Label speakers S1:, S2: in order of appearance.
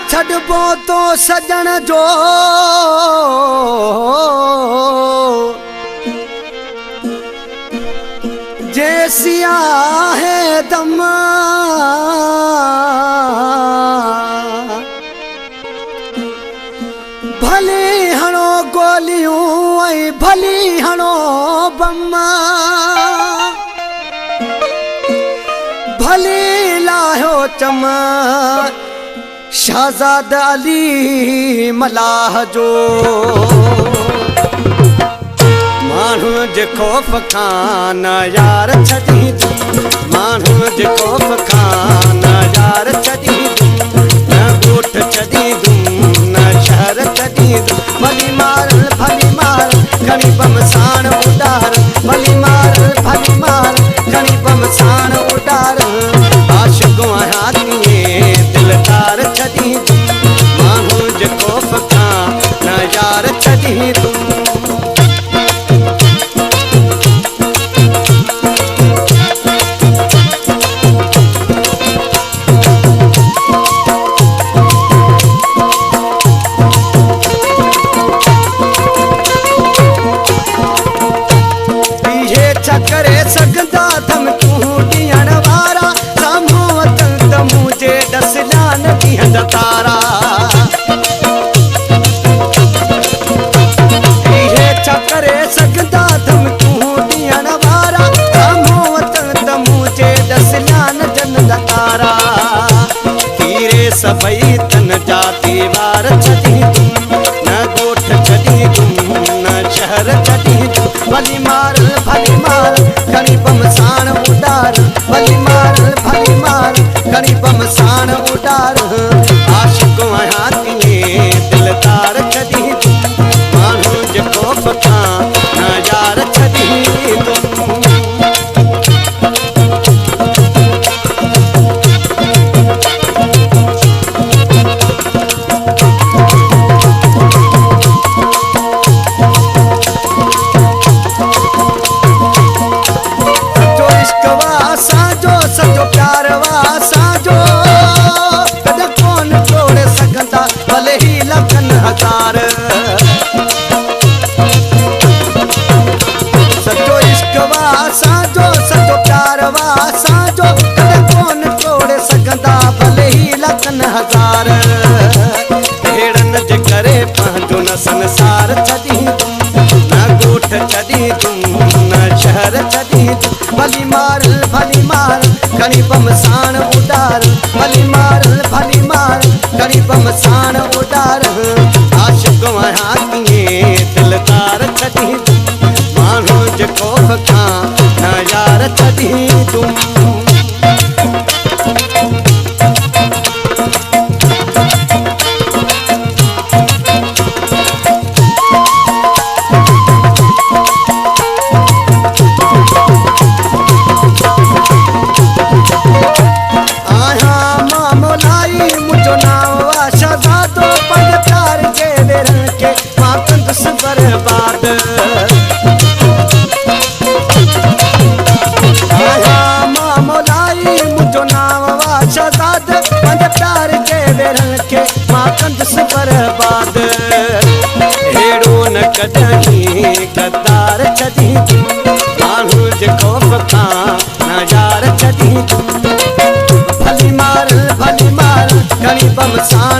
S1: छड़बो तो सजन जो जैसिया है दम भली हणो गोलियों ऐं भली हणो बम भली लायो चम शहजाद अली मलाह जो माण्हू जे खौफ़ खां न यार छॾी माण्हू जे खौफ़ खां न यार छॾी न ॻोठ छॾी न शहर छॾी भली मार खणी बम साण उॾार भली मार खणी बम साण उॾार आशिक़ आहियां तीअं दिलदार छॾी माण्हू जे खौफ़ खां न यार छॾी करे सघंदा थम तूं ॾियण वारा साम्हूं वतन त मुंहिंजे ॾसला न ॾींहं तारा इहे छा करे सघंदा थम तूं ॾियण वारा साम्हूं वतन त मुंहिंजे ॾसला न जन तारा तीरे सभई तन जा दीवार छॾी न ॻोठ छॾी न शहर छॾी भली मार खणी बम साण उॾार भली मार खणी बम साण उॾार आशिक़ आहियां तीअं दिलदार छॾी माण्हू जे खौफ़ खां न यार छॾी सचो प्यार वासांजो कॾहिं कोन तोड़े सघंदा भले ही लखनि हज़ार सचो इश्क वासांजो सचो प्यार वासांजो कॾहिं कोन तोड़े सघंदा भले ही लखनि हज़ार अहिड़नि जे करे पंहिंजो न संसार छॾी न ॻोठ छॾी न शहर छॾी भली मार खणी बम साण उॾार भली मार खणी बम साण उॾार आशिक़ आहियां तीअं दिलदार छॾी माण्हू जे खौफ़ खां न यार छॾी बर्बाद मोलाई मुंहिंजो नाम वा शहज़ाद पंहिंजे प्यार जे वेरनि खे मां कंदुसि बर्बाद अहिड़ो न कॾहिं गद्दार छॾी माण्हू जे खौफ़ खां न यार छॾी भली मार खणी बम साण